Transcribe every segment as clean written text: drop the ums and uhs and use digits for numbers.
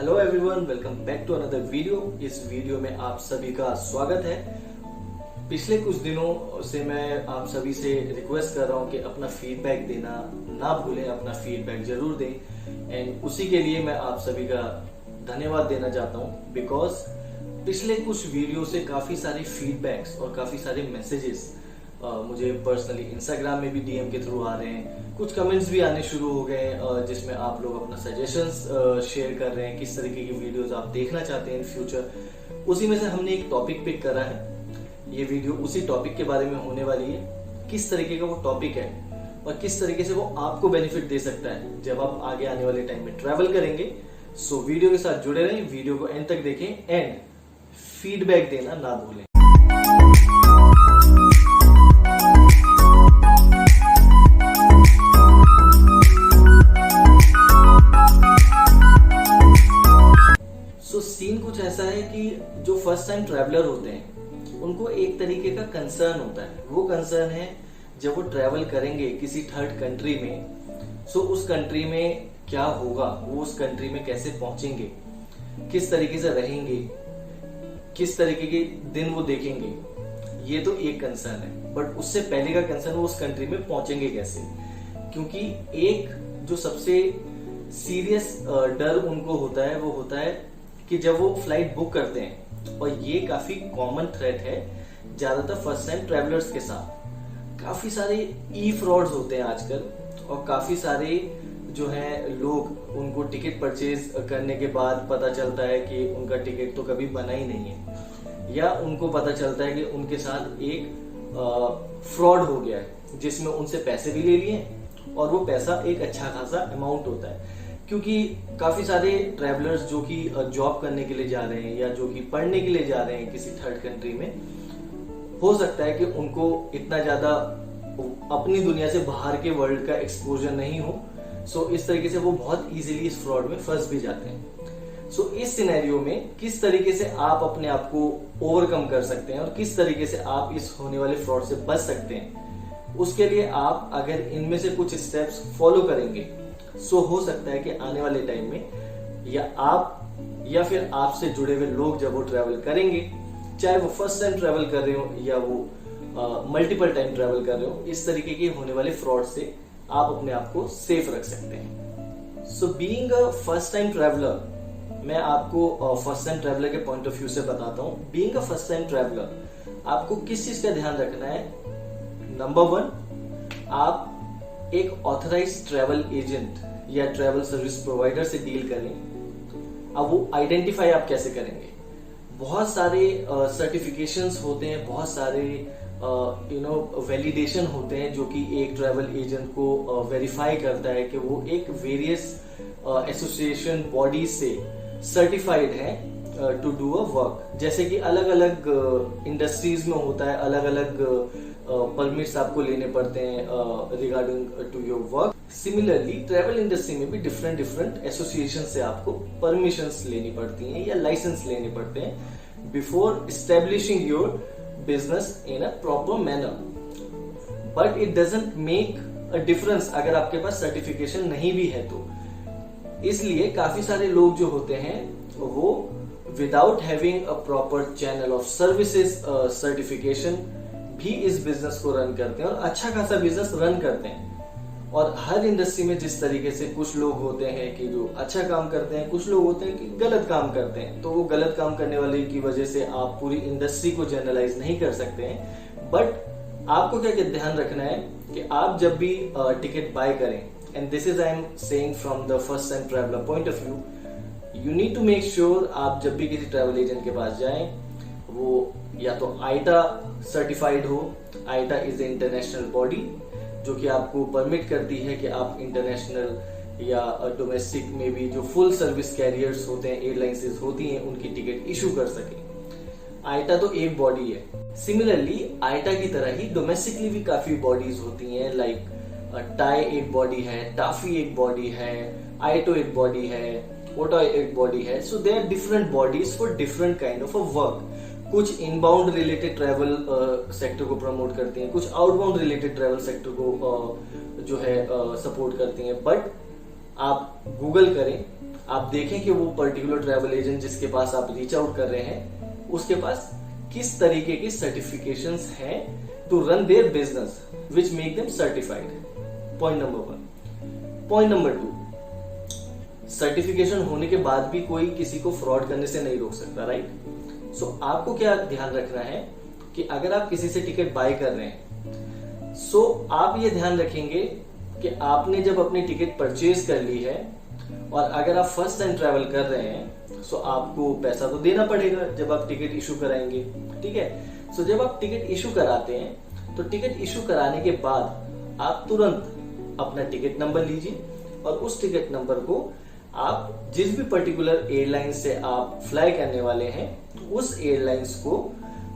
Hello everyone, welcome back to another video. इस video में आप सभी का स्वागत है। पिछले कुछ दिनों से मैं आप सभी से रिक्वेस्ट कर रहा हूं कि अपना फीडबैक देना ना भूलें, अपना फीडबैक जरूर दें। एंड उसी के लिए मैं आप सभी का धन्यवाद देना चाहता हूं बिकॉज पिछले कुछ वीडियो से काफी सारे फीडबैक्स और काफी सारे मैसेजेस मुझे पर्सनली इंस्टाग्राम में भी डीएम के थ्रू आ रहे हैं। कुछ कमेंट्स भी आने शुरू हो गए जिसमें आप लोग अपना सजेशंस शेयर कर रहे हैं, किस तरीके की वीडियोस आप देखना चाहते हैं इन फ्यूचर। उसी में से हमने एक टॉपिक पिक करा है। ये वीडियो उसी टॉपिक के बारे में होने वाली है, किस तरीके का वो टॉपिक है और किस तरीके से वो आपको बेनिफिट दे सकता है जब आप आगे आने वाले टाइम में ट्रैवल करेंगे। सो वीडियो के साथ जुड़े रहें, वीडियो को एंड तक देखें एंड फीडबैक देना ना भूलें। सीन कुछ ऐसा है कि जो फर्स्ट टाइम ट्रैवलर होते हैं उनको एक तरीके का कंसर्न होता है। वो कंसर्न है जब वो ट्रैवल करेंगे किसी थर्ड कंट्री में, सो उस कंट्री में क्या होगा, वो उस कंट्री में कैसे पहुंचेंगे, किस तरीके से रहेंगे, किस तरीके के दिन वो देखेंगे। ये तो एक कंसर्न है, बट उससे पहले का कंसर्न वो उस कंट्री में पहुंचेंगे कैसे। क्योंकि एक जो सबसे सीरियस डर उनको होता है वो होता है कि जब वो फ्लाइट बुक करते हैं, और ये काफी कॉमन थ्रेट है ज्यादातर फर्स्ट टाइम ट्रैवलर्स के साथ। काफी सारे ई फ्रॉड्स होते हैं आजकल, और काफी सारे जो है लोग उनको टिकट परचेज करने के बाद पता चलता है कि उनका टिकट तो कभी बना ही नहीं है, या उनको पता चलता है कि उनके साथ एक फ्रॉड हो गया है जिसमें उनसे पैसे भी ले लिए और वो पैसा एक अच्छा खासा अमाउंट होता है। क्योंकि काफी सारे ट्रैवलर्स जो कि जॉब करने के लिए जा रहे हैं या जो कि पढ़ने के लिए जा रहे हैं किसी थर्ड कंट्री में, हो सकता है कि उनको इतना ज्यादा अपनी दुनिया से बाहर के वर्ल्ड का एक्सपोजर नहीं हो। सो इस तरीके से वो बहुत इजीली इस फ्रॉड में फंस भी जाते हैं। सो इस सिनेरियो में किस तरीके से आप अपने आप को ओवरकम कर सकते हैं और किस तरीके से आप इस होने वाले फ्रॉड से बच सकते हैं, उसके लिए आप अगर इनमें से कुछ स्टेप्स फॉलो करेंगे सो हो सकता है कि आने वाले टाइम में या आप या फिर आपसे जुड़े हुए लोग जब वो ट्रैवल करेंगे, चाहे वो फर्स्ट टाइम ट्रैवल कर रहे हो या वो मल्टीपल टाइम ट्रैवल कर रहे हो, इस तरीके के होने वाले फ्रॉड से आप अपने आप को सेफ रख सकते हैं। So being a first time traveller, मैं आपको फर्स्ट टाइम ट्रैवलर के पॉइंट ऑफ व्यू से बताता हूँ। Being a first time traveller आपको किस चीज का ध्यान रखना है। नंबर 1, आप एक ऑथराइज्ड ट्रैवल एजेंट या ट्रैवल सर्विस प्रोवाइडर से डील करें। अब वो आइडेंटिफाई आप कैसे करेंगे। बहुत सारे सर्टिफिकेशंस होते हैं, बहुत सारे वैलिडेशन होते हैं जो कि एक ट्रैवल एजेंट को वेरीफाई करता है कि वो एक वेरियस एसोसिएशन बॉडीज से सर्टिफाइड है टू डू अ वर्क। जैसे कि अलग अलग इंडस्ट्रीज में होता है, अलग अलग परमिट्स आपको लेने पड़ते हैं regarding to your work. Similarly travel industry में भी डिफरेंट एसोसिएशन से आपको परमिशंस लेनी पड़ती हैं या लाइसेंस लेने पड़ते हैं before establishing your business in a proper manner. But it doesn't make a difference अगर आपके पास सर्टिफिकेशन नहीं भी है तो। इसलिए काफी सारे लोग जो होते हैं वो without having a proper channel of services certification भी इस बिजनेस को रन करते हैं और अच्छा खासा बिजनेस रन करते हैं। और हर इंडस्ट्री में जिस तरीके से कुछ लोग होते हैं कि जो अच्छा काम करते हैं, कुछ लोग होते हैं कि गलत काम करते हैं, तो वो गलत काम करने वाले की वजह से आप पूरी इंडस्ट्री को जनरलाइज नहीं कर सकते हैं। बट आपको क्या ध्यान रखना है कि आप जब भी टिकट बाय करें, and this is I am saying from the first time traveller point of view, you need to make sure आप जब भी किसी ट्रैवल एजेंट के पास जाएं वो या तो आईटा सर्टिफाइड हो। आईटा इज ए इंटरनेशनल बॉडी जो कि आपको परमिट करती है कि आप इंटरनेशनल या डोमेस्टिक में भी जो फुल सर्विस कैरियर्स होते हैं, एयरलाइंसेस होती हैं, उनकी टिकट इशू कर सके। आईटा तो एक बॉडी है। सिमिलरली आईटा की तरह ही डोमेस्टिकली भी काफी बॉडीज होती हैं, लाइक टाई एक बॉडी है, टाफी एक बॉडी है, आईटो एक बॉडी है, ओटा एक बॉडी है। So they are different bodies for different kind of a work. कुछ इनबाउंड रिलेटेड ट्रैवल सेक्टर को प्रमोट करती हैं, कुछ आउटबाउंड रिलेटेड ट्रैवल सेक्टर को जो है सपोर्ट करती हैं। बट आप गूगल करें, आप देखें कि वो पर्टिकुलर ट्रैवल एजेंट जिसके पास आप रीच आउट कर रहे हैं उसके पास किस तरीके के सर्टिफिकेशंस हैं to run their business which make them certified. Point number 1। Point number 2, certification होने के बाद भी कोई किसी को फ्रॉड करने से नहीं रोक सकता, राइट। सो आपको क्या ध्यान रखना है कि अगर आप किसी से टिकट बाय कर रहे हैं सो आप ये ध्यान रखेंगे कि आपने जब अपनी टिकट परचेज कर ली है और अगर आप फर्स्ट टाइम ट्रैवल कर रहे हैं सो आपको पैसा तो देना पड़ेगा जब आप टिकट इशू कराएंगे, ठीक है। सो जब आप टिकट इशू कराते हैं तो टिकट इशू कराने के बाद आप तुरंत अपना टिकट नंबर लीजिए और उस टिकट नंबर को आप जिस भी पर्टिकुलर एयरलाइन से आप फ्लाई करने वाले हैं उस एयरलाइंस को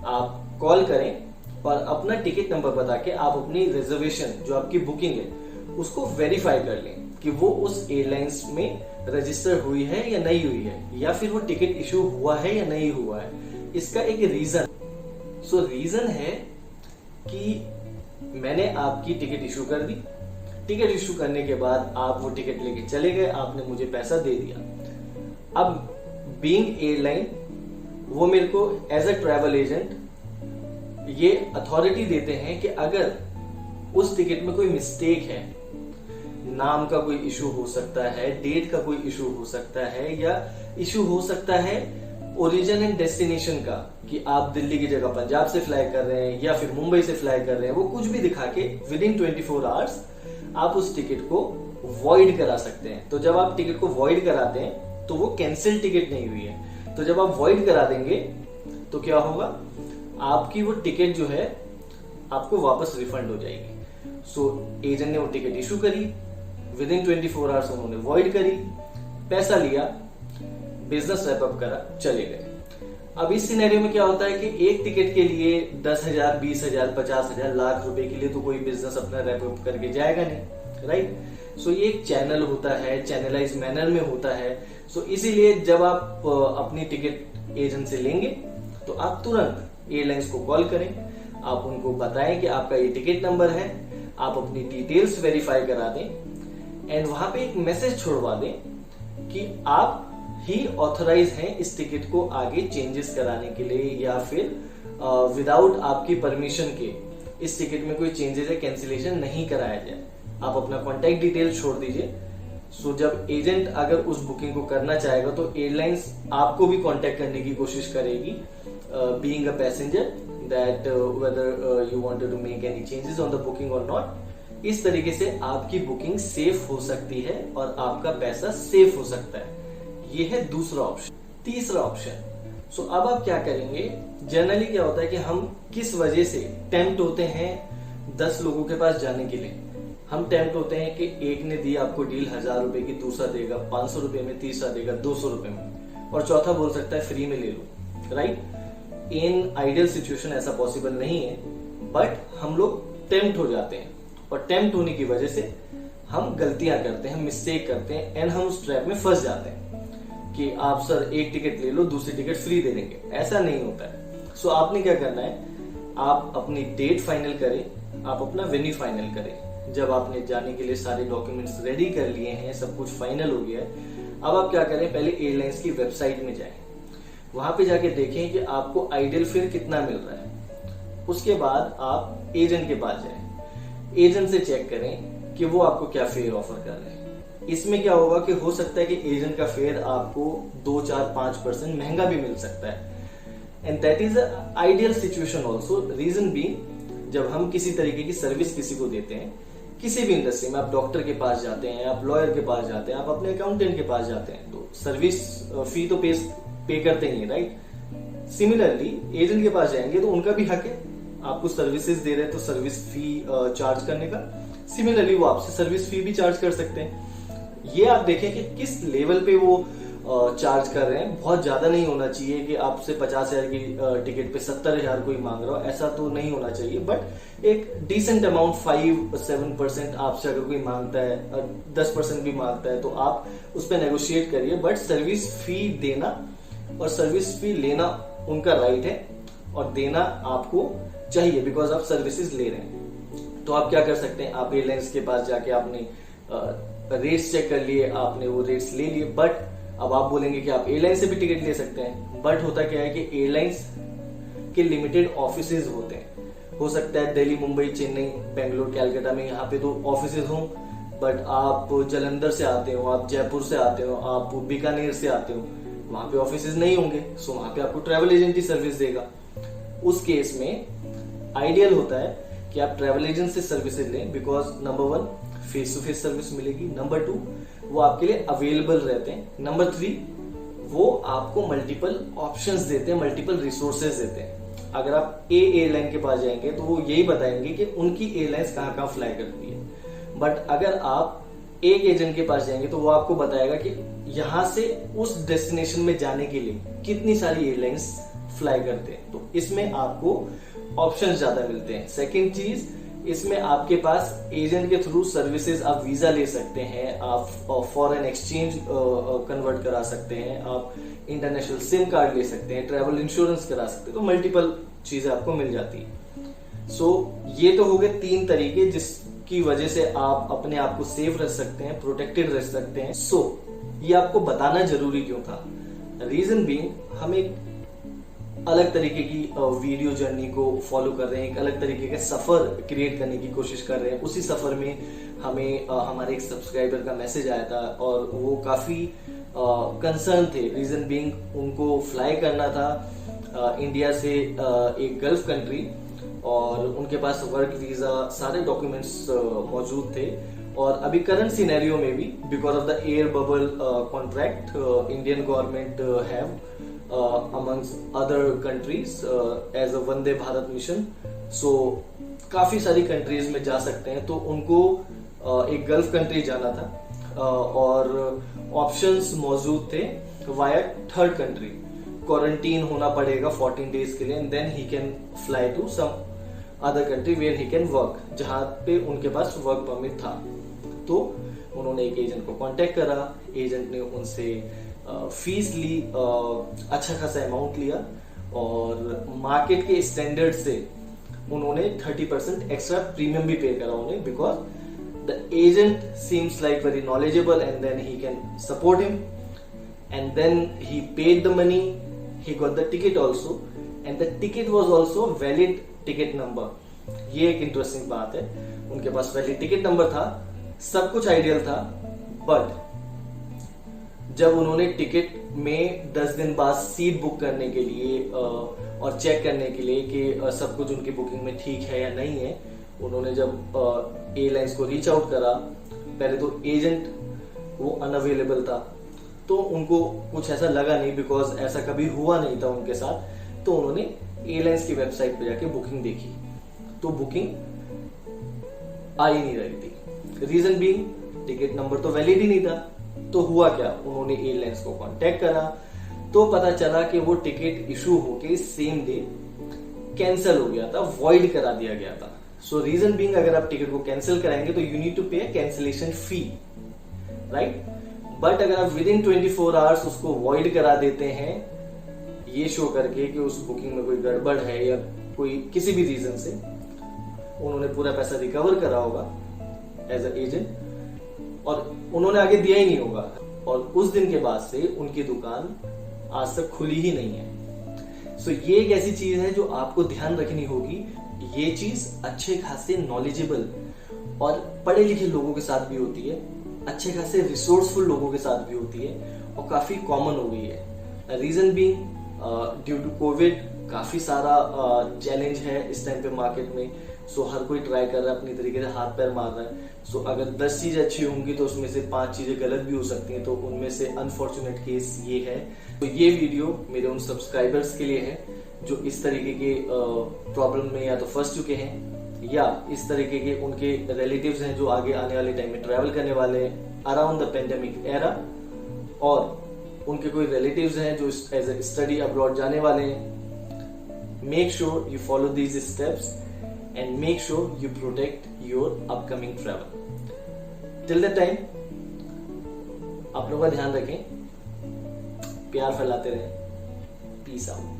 आप कॉल करें और अपना टिकट नंबर बता के आप अपनी रिजर्वेशन जो आपकी बुकिंग है उसको वेरीफाई कर लें कि वो उस एयरलाइंस में रजिस्टर हुई है या नहीं हुई है, या फिर वो टिकट इशू हुआ है या नहीं हुआ है। इसका एक रीजन रीजन है कि मैंने आपकी टिकट इशू कर दी, टिकट इशू करने के बाद आप वो टिकट लेके चले गए, आपने मुझे पैसा दे दिया। अब बीइंग एयरलाइन वो मेरे को एज अ ट्रैवल एजेंट ये अथॉरिटी देते हैं कि अगर उस टिकट में कोई मिस्टेक है, नाम का कोई इशू हो सकता है, डेट का कोई इशू हो सकता है, या इशू हो सकता है ओरिजिन एंड डेस्टिनेशन का कि आप दिल्ली की जगह पंजाब से फ्लाई कर रहे हैं या फिर मुंबई से फ्लाई कर रहे हैं, वो कुछ भी दिखा के विद इन 24 आवर्स आप उस टिकट को वॉइड करा सकते हैं। तो जब आप टिकट को वॉइड कराते हैं तो वो कैंसिल टिकट नहीं हुई है, तो जब आप वॉइड करा देंगे तो क्या होगा, आपकी वो टिकट जो है आपको वापस रिफंड हो जाएगी। सो एजेंट ने वो टिकट इशू करी, विद इन 24 आवर्स उन्होंने वॉइड करी, पैसा लिया, बिजनेस रैप अप करा, चले गए। अब इस सिनेरियो में क्या होता है कि एक टिकट के लिए 10,000, 20,000, 50,000, लाख रुपए के लिए तो कोई बिजनेस अपना रैप अप करके जाएगा नहीं, राइट। सो ये एक चैनल होता है, चैनलाइज मैनर में होता है। सो इसीलिए जब आप अपनी टिकट एजेंट से लेंगे तो आप तुरंत एयरलाइंस को कॉल करें, आप उनको बताएं कि आपका ये टिकट नंबर है, आप अपनी डिटेल्स वेरीफाई करा दें एंड वहां पे एक मैसेज छोड़वा दें कि आप ही ऑथराइज हैं इस टिकट को आगे चेंजेस कराने के लिए, या फिर विदाउट आपकी परमिशन के इस टिकट में कोई चेंजेस या कैंसिलेशन नहीं कराया जाए। आप अपना कॉन्टेक्ट डिटेल छोड़ दीजिए। सो जब एजेंट अगर उस बुकिंग को करना चाहेगा तो एयरलाइंस आपको भी कांटेक्ट करने की कोशिश करेगी, being a passenger, that whether you wanted to make any changes on the booking और नॉट। इस तरीके से आपकी बुकिंग सेफ हो सकती है और आपका पैसा सेफ हो सकता है। ये है दूसरा ऑप्शन। तीसरा ऑप्शन, सो अब आप क्या करेंगे, जनरली क्या होता है कि हम किस वजह से टेम्प्ट होते हैं 10 लोगों के पास जाने के लिए। हम टेम्प्ट होते हैं कि एक ने दी आपको डील 1000 रुपए की, दूसरा देगा 500 रुपए में, तीसरा देगा 200 रुपए में और चौथा बोल सकता है फ्री में ले लो, राइट। इन आइडियल सिचुएशन ऐसा पॉसिबल नहीं है, बट हम लोग टेम्प्ट हो जाते हैं और टेम्प्ट होने की वजह से हम गलतियां करते हैं, मिस्टेक करते हैं एंड हम उस ट्रैप में फंस जाते हैं कि आप सर एक टिकट ले लो, दूसरी टिकट फ्री दे देंगे। ऐसा नहीं होता है। सो आपने क्या करना है, आप अपनी डेट फाइनल करें, आप अपना वेन्यू फाइनल करें। जब आपने जाने के लिए सारे डॉक्यूमेंट्स रेडी कर लिए हैं, सब कुछ फाइनल हो गया है, अब आप क्या करें, पहले एयरलाइंस की वेबसाइट में जाएं, वहां पे जाके देखें कि आपको आइडियल फेयर कितना मिल रहा है। उसके बाद आप एजेंट के पास जाएं, एजेंट से चेक करें कि वो आपको क्या फेयर ऑफर कर रहे हैं। इसमें क्या होगा कि हो सकता है कि एजेंट का फेयर आपको 2, 4, 5% महंगा भी मिल सकता है, and that is ideal situation also. Reason B, जब हम किसी तरीके की सर्विस किसी को देते हैं, किसी भी इंडस्ट्री में, आप डॉक्टर के पास जाते हैं, आप लॉयर के पास जाते हैं, आप अपने अकाउंटेंट के पास जाते हैं, तो सर्विस फी तो पे करते ही, राइट। सिमिलरली एजेंट के पास जाएंगे तो उनका भी हक है, आपको सर्विसेज दे रहे हैं तो सर्विस फी चार्ज करने का। सिमिलरली वो आपसे सर्विस फी भी चार्ज कर सकते हैं। ये आप देखें कि किस लेवल पे वो चार्ज कर रहे हैं। बहुत ज्यादा नहीं होना चाहिए कि आपसे 50,000 की टिकट पे 70,000 कोई मांग रहा हो, ऐसा तो नहीं होना चाहिए, बट एक डिसेंट अमाउंट 5-7% आपसे अगर कोई मांगता है, 10% भी मांगता है, तो आप उस पर नेगोशिएट करिए। बट सर्विस फी देना और सर्विस फी लेना उनका राइट है और देना आपको चाहिए, बिकॉज आप सर्विसेज ले रहे हैं। तो आप क्या कर सकते हैं, आप एयरलाइंस के पास जाके आपने रेट्स चेक कर लिए, आपने वो रेट्स ले लिए, बट अब आप बोलेंगे कि आप एयरलाइन से भी टिकट ले सकते हैं, बट होता क्या है कि एयरलाइंस के लिमिटेड ऑफिसेज होते हैं। हो सकता है दिल्ली, मुंबई, चेन्नई, बेंगलोर, कैलकाटा में यहाँ पे तो ऑफिसेज हों, बट आप जलंधर से आते हो, आप जयपुर से आते हो, आप बीकानेर से आते हो, वहां पे ऑफिसेज नहीं होंगे। सो वहां पे आपको ट्रैवल एजेंट ही सर्विस देगा। उस केस में आइडियल होता है कि आप ट्रैवल एजेंट से सर्विसेज लें, because number 1 face to face service मिलेगी, नंबर 2 वो आपके लिए अवेलेबल रहते हैं, नंबर 3 वो आपको मल्टीपल ऑप्शंस देते हैं, मल्टीपल रिसोर्सेज देते हैं। अगर आप एयरलाइन के पास जाएंगे तो वो यही बताएंगे कि उनकी एयरलाइंस कहाँ कहाँ फ्लाई करती है, बट अगर आप एक एजेंट के पास जाएंगे तो वो आपको बताएगा कि यहां से उस डेस्टिनेशन में जाने के लिए कितनी सारी एयरलाइंस फ्लाई करते हैं। तो इसमें आपको ऑप्शंस ज्यादा मिलते हैं। सेकेंड चीज, इसमें आपके पास एजेंट के थ्रू सर्विसेज, आप वीजा ले सकते हैं, आप फॉरेन एक्सचेंज कन्वर्ट करा सकते हैं, आप इंटरनेशनल सिम कार्ड ले सकते हैं, ट्रैवल इंश्योरेंस करा सकते हैं, तो मल्टीपल चीजें आपको मिल जाती है। सो ये तो हो गए 3 तरीके जिसकी वजह से आप अपने आप को सेफ रख सकते हैं, प्रोटेक्टेड रख सकते हैं। सो ये आपको बताना जरूरी क्यों था? रीजन बीइंग हम एक अलग तरीके की वीडियो जर्नी को फॉलो कर रहे हैं, एक अलग तरीके का सफर क्रिएट करने की कोशिश कर रहे हैं। उसी सफर में हमें हमारे एक सब्सक्राइबर का मैसेज आया था और वो काफी कंसर्न थे। रीजन बीइंग उनको फ्लाई करना था इंडिया से एक गल्फ कंट्री, और उनके पास वर्क वीजा सारे डॉक्यूमेंट्स मौजूद थे। और अभी करंट सिनेरियो में भी because of the air bubble contract Indian government have amongst other countries as a Vande Bharat mission, so काफी सारी कंट्रीज में जा सकते हैं। तो उनको एक गल्फ कंट्री जाना था और ऑप्शंस मौजूद थे वाया थर्ड कंट्री। क्वारंटीन होना पड़ेगा 14 डेज के लिए, and then he can fly to some other country where he can work, जहां पे उनके पास वर्क परमिट था। तो उन्होंने एक एजेंट को कांटेक्ट करा, एजेंट ने उनसे फीस ली, अच्छा खासा अमाउंट लिया, और मार्केट के स्टैंडर्ड से उन्होंने 30% एक्स्ट्रा प्रीमियम भी पे करा उन्हें, because the agent seems like very knowledgeable and then he can support him, and then he paid the money, he got the ticket also, and the ticket was also valid ticket number. ये एक interesting बात है, उनके पास valid ticket number था, सब कुछ ideal था, but जब उन्होंने टिकट में 10 दिन बाद सीट बुक करने के लिए और चेक करने के लिए कि सब कुछ उनकी बुकिंग में ठीक है या नहीं है, उन्होंने जब एयरलाइंस को रीच आउट करा, पहले तो एजेंट वो अनअवेलेबल था, तो उनको कुछ ऐसा लगा नहीं, बिकॉज ऐसा कभी हुआ नहीं था उनके साथ। तो उन्होंने एयरलाइंस की वेबसाइट पे जाके बुकिंग देखी, तो बुकिंग आ ही नहीं रही थी। रीजन बीइंग टिकट नंबर तो वैलिड ही नहीं था। तो हुआ क्या, उन्होंने एयरलाइंस को कांटेक्ट करा, तो पता चला कि वो टिकट इशू होके सेम डे कैंसिल हो गया था, वॉइड करा दिया गया था। सो रीजन बीइंग अगर आप टिकट को कैंसिल कराएंगे तो यू नीड टू पे कैंसिलेशन फी, राइट। बट अगर आप विद इन 24 आवर्स उसको वॉइड करा देते हैं, ये शो करके कि उस बुकिंग में कोई गड़बड़ है या कोई किसी भी रीजन से, उन्होंने पूरा पैसा रिकवर करा होगा एज अ एजेंट, और उन्होंने आगे दिया ही नहीं होगा, और उस दिन के बाद से उनकी दुकान आज तक खुली ही नहीं है। सो ये एक ऐसी चीज है जो आपको ध्यान रखनी होगी। ये चीज अच्छे खासे नॉलेजेबल और पढ़े लिखे लोगों के साथ भी होती है, अच्छे खासे रिसोर्सफुल लोगों के साथ भी होती है, और काफी कॉमन हो गई है। Reason being due to Covid काफी सारा चैलेंज है इस टाइम पे मार्केट में। सो हर कोई ट्राई कर रहा है अपनी तरीके से, हाथ पैर मार रहा है। सो अगर 10 चीजें अच्छी होंगी तो उसमें से 5 चीजें गलत भी हो सकती हैं, तो उनमें से अनफॉर्चुनेट केस ये है। तो ये वीडियो मेरे उन सब्सक्राइबर्स के लिए है जो इस तरीके के प्रॉब्लम में या तो फंस चुके हैं, या इस तरीके के उनके रिलेटिव्स हैं जो आगे आने वाले टाइम में ट्रैवल करने वाले हैं अराउंड द पेंडेमिक एरा, और उनके कोई रिलेटिव्स हैं जो एज ए स्टडी अब्रॉड जाने वाले हैं। Make sure you follow these steps and make sure you protect your upcoming travel. Till that time, आप लोगों का ध्यान रखें, प्यार फैलाते रहें, पीस आउट।